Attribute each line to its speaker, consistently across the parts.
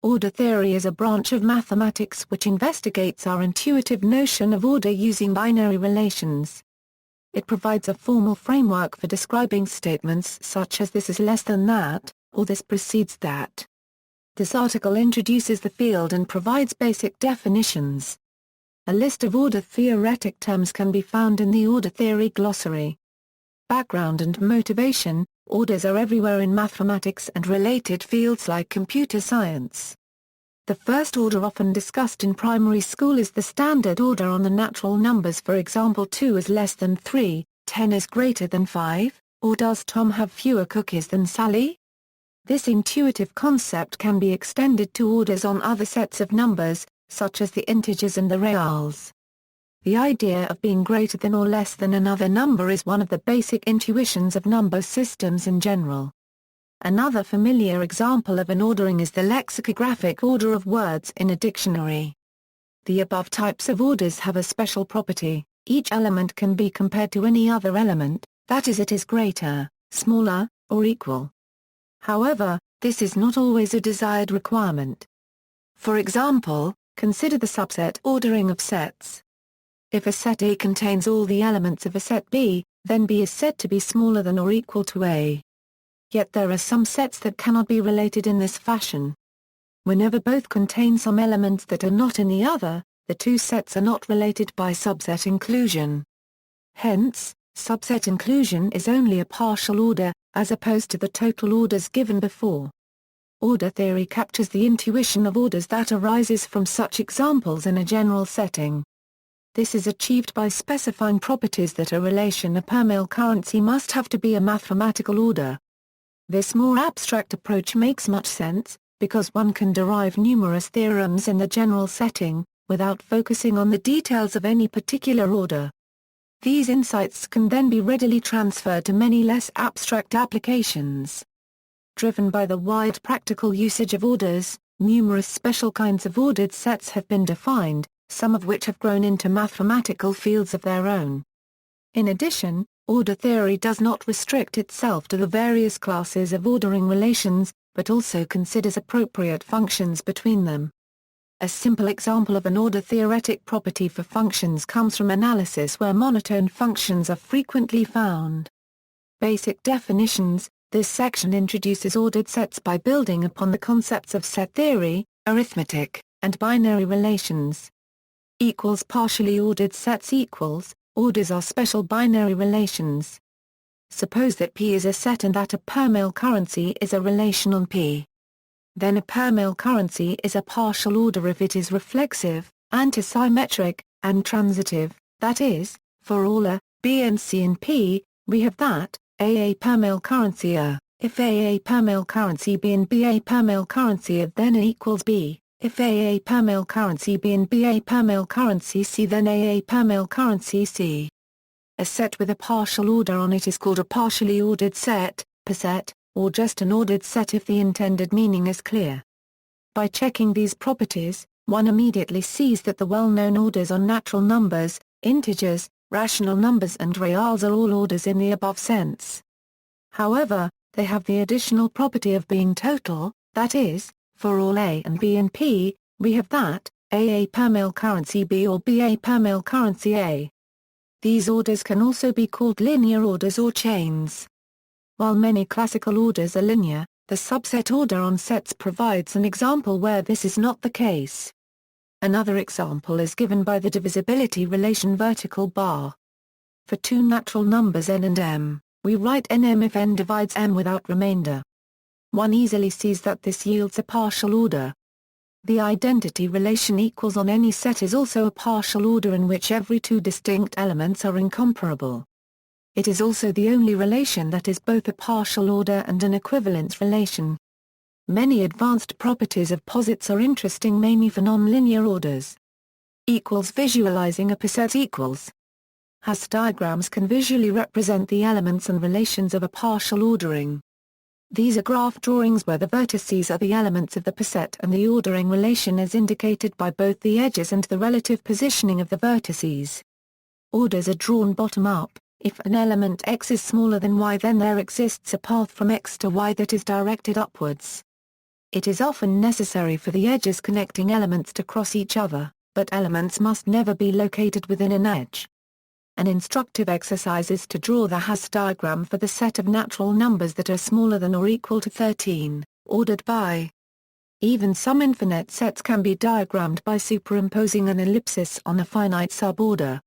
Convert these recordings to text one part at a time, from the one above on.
Speaker 1: Order theory is a branch of mathematics which investigates our intuitive notion of order using binary relations. It provides a formal framework for describing statements such as this is less than that, or this precedes that. This article introduces the field and provides basic definitions. A list of order-theoretic terms can be found in the order theory glossary. Background and motivation. Orders are everywhere in mathematics and related fields like computer science. The first order often discussed in primary school is the standard order on the natural numbers, for example 2 is less than 3, 10 is greater than 5, or does Tom have fewer cookies than Sally? This intuitive concept can be extended to orders on other sets of numbers, such as the integers and the reals. The idea of being greater than or less than another number is one of the basic intuitions of number systems in general. Another familiar example of an ordering is the lexicographic order of words in a dictionary. The above types of orders have a special property: each element can be compared to any other element, that is, it is greater, smaller, or equal. However, this is not always a desired requirement. For example, consider the subset ordering of sets. If a set A contains all the elements of a set B, then B is said to be smaller than or equal to A. Yet there are some sets that cannot be related in this fashion. Whenever both contain some elements that are not in the other, the two sets are not related by subset inclusion. Hence, subset inclusion is only a partial order, as opposed to the total orders given before. Order theory captures the intuition of orders that arises from such examples in a general setting. This is achieved by specifying properties that a relation a per-mole currency must have to be a mathematical order. This more abstract approach makes much sense, because one can derive numerous theorems in the general setting, without focusing on the details of any particular order. These insights can then be readily transferred to many less abstract applications. Driven by the wide practical usage of orders, numerous special kinds of ordered sets have been defined, some of which have grown into mathematical fields of their own. In addition, order theory does not restrict itself to the various classes of ordering relations, but also considers appropriate functions between them. A simple example of an order-theoretic property for functions comes from analysis where monotone functions are frequently found. Basic definitions. This section introduces ordered sets by building upon the concepts of set theory, arithmetic, and binary relations. Partially ordered sets equals, orders are special binary relations. Suppose that P is a set and that a per-mole currency is a relation on P. Then a per-mole currency is a partial order if it is reflexive, antisymmetric, and transitive, that is, for all A, B and C in P, we have that, A per-mole currency A, if A per-mole currency B and B a per-mole currency A then A equals B. If A per-mole currency B and B a per-mole currency C then A per-mole currency C. A set with a partial order on it is called a partially ordered set, poset, or just an ordered set if the intended meaning is clear. By checking these properties, one immediately sees that the well-known orders on natural numbers, integers, rational numbers and reals are all orders in the above sense. However, they have the additional property of being total, that is, for all A and B and P, we have that, A per-mole currency B or B a per-mole currency A. These orders can also be called linear orders or chains. While many classical orders are linear, the subset order on sets provides an example where this is not the case. Another example is given by the divisibility relation vertical bar. For two natural numbers n and m, we write nm if n divides m without remainder. One easily sees that this yields a partial order. The identity relation equals on any set is also a partial order in which every two distinct elements are incomparable. It is also the only relation that is both a partial order and an equivalence relation. Many advanced properties of posets are interesting mainly for nonlinear orders. Visualizing a poset equals. Has diagrams can visually represent the elements and relations of a partial ordering. These are graph drawings where the vertices are the elements of the poset and the ordering relation is indicated by both the edges and the relative positioning of the vertices. Orders are drawn bottom up. If an element x is smaller than y then there exists a path from x to y that is directed upwards. It is often necessary for the edges connecting elements to cross each other, but elements must never be located within an edge. An instructive exercise is to draw the Hasse diagram for the set of natural numbers that are smaller than or equal to 13, ordered by. Even some infinite sets can be diagrammed by superimposing an ellipsis on a finite suborder.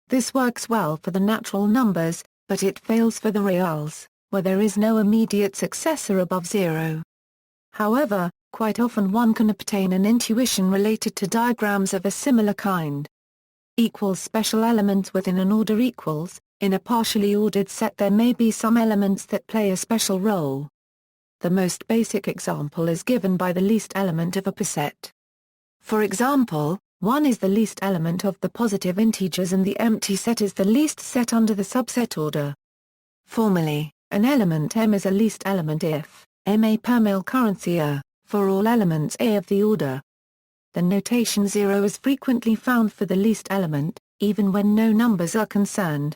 Speaker 1: This works well for the natural numbers, but it fails for the reals, where there is no immediate successor above 0. However, quite often one can obtain an intuition related to diagrams of a similar kind. Equals special elements within an order equals, in a partially ordered set there may be some elements that play a special role. The most basic example is given by the least element of a poset. For example, 1 is the least element of the positive integers and the empty set is the least set under the subset order. Formally, an element M is a least element if M a permale currency A, for all elements A of the order. The notation 0 is frequently found for the least element, even when no numbers are concerned.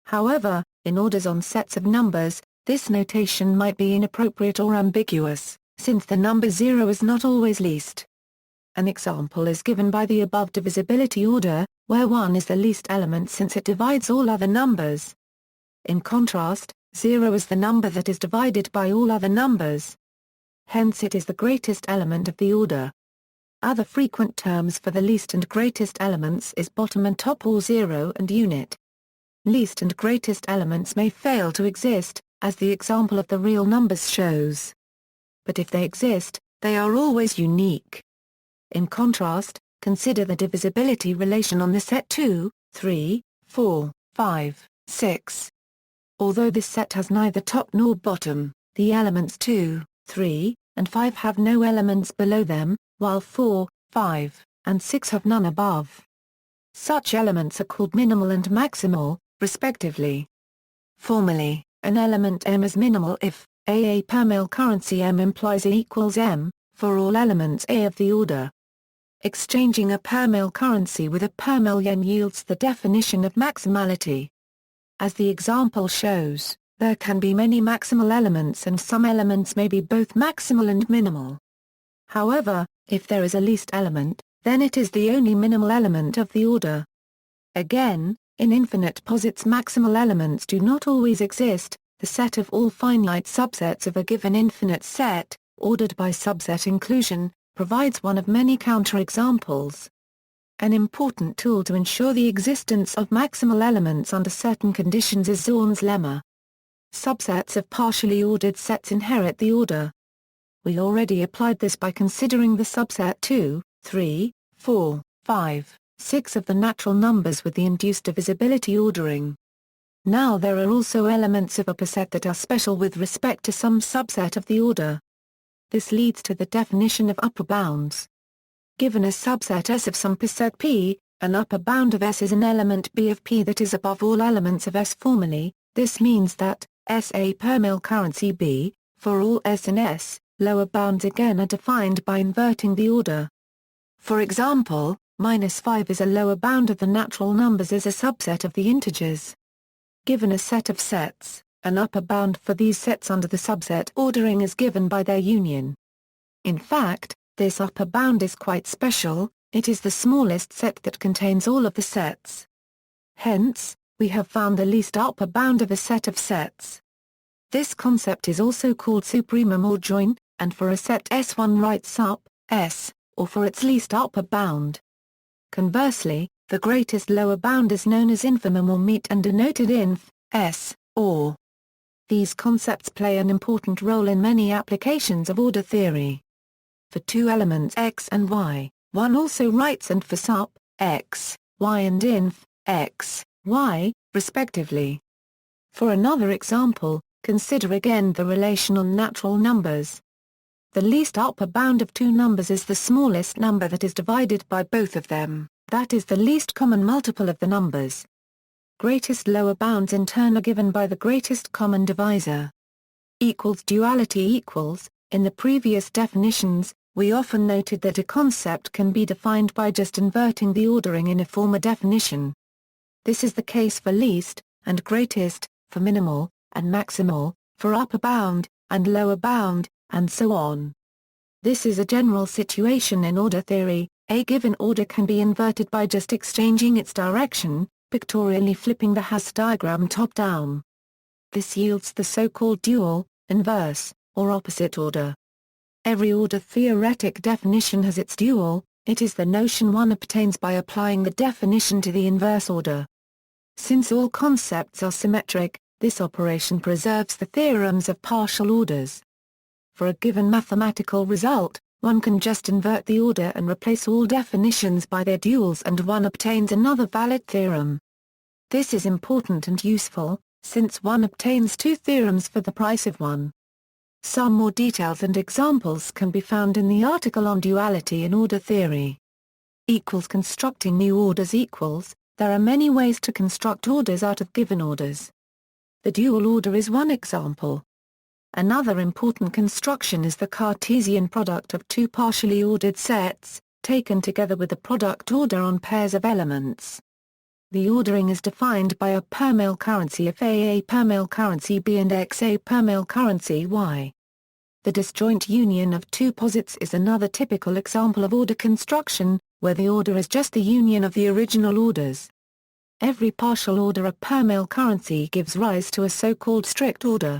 Speaker 1: However, in orders on sets of numbers, this notation might be inappropriate or ambiguous, since the number 0 is not always least. An example is given by the above divisibility order, where 1 is the least element since it divides all other numbers. In contrast, 0 is the number that is divided by all other numbers. Hence it is the greatest element of the order. Other frequent terms for the least and greatest elements is bottom and top or 0 and unit. Least and greatest elements may fail to exist, as the example of the real numbers shows. But if they exist, they are always unique. In contrast, consider the divisibility relation on the set 2, 3, 4, 5, 6. Although this set has neither top nor bottom, the elements 2, 3, and 5 have no elements below them, while 4, 5, and 6 have none above. Such elements are called minimal and maximal, respectively. Formally, an element M is minimal if a permale currency M implies A equals M, for all elements A of the order. Exchanging a permale currency with a permale yen yields the definition of maximality. As the example shows, there can be many maximal elements and some elements may be both maximal and minimal. However, if there is a least element, then it is the only minimal element of the order. Again, in infinite posets maximal elements do not always exist. The set of all finite subsets of a given infinite set, ordered by subset inclusion, provides one of many counterexamples. An important tool to ensure the existence of maximal elements under certain conditions is Zorn's lemma. Subsets of partially ordered sets inherit the order. We already applied this by considering the subset 2, 3, 4, 5, 6 of the natural numbers with the induced divisibility ordering. Now there are also elements of a poset that are special with respect to some subset of the order. This leads to the definition of upper bounds. Given a subset S of some poset P, an upper bound of S is an element B of P that is above all elements of S. Formally, this means that S a permale currency B, for all S in S, lower bounds again are defined by inverting the order. For example, -5 is a lower bound of the natural numbers as a subset of the integers. Given a set of sets, an upper bound for these sets under the subset ordering is given by their union. In fact, this upper bound is quite special, it is the smallest set that contains all of the sets. Hence, we have found the least upper bound of a set of sets. This concept is also called supremum or join, and for a set S1 writes up, S, or for its least upper bound. Conversely, the greatest lower bound is known as infimum or meet and denoted inf, S, or. These concepts play an important role in many applications of order theory. For two elements x and y, one also writes and for sup, x, y and inf, x, y, respectively. For another example, consider again the relation on natural numbers. The least upper bound of two numbers is the smallest number that is divided by both of them, that is the least common multiple of the numbers. Greatest lower bounds in turn are given by the greatest common divisor. Duality equals, in the previous definitions, we often noted that a concept can be defined by just inverting the ordering in a former definition. This is the case for least, and greatest, for minimal, and maximal, for upper bound, and lower bound, and so on. This is a general situation in order theory. A given order can be inverted by just exchanging its direction, pictorially flipping the Hasse diagram top-down. This yields the so-called dual, inverse, or opposite order. Every order-theoretic definition has its dual. It is the notion one obtains by applying the definition to the inverse order. Since all concepts are symmetric, this operation preserves the theorems of partial orders. For a given mathematical result, one can just invert the order and replace all definitions by their duals, and one obtains another valid theorem. This is important and useful, since one obtains two theorems for the price of one. Some more details and examples can be found in the article on duality in order theory. Constructing new orders. There are many ways to construct orders out of given orders. The dual order is one example. Another important construction is the Cartesian product of two partially ordered sets, taken together with the product order on pairs of elements. The ordering is defined by a per-mole currency if A per-mole currency B and X a per-mole currency Y. The disjoint union of two posets is another typical example of order construction, where the order is just the union of the original orders. Every partial order of per-mole currency gives rise to a so-called strict order.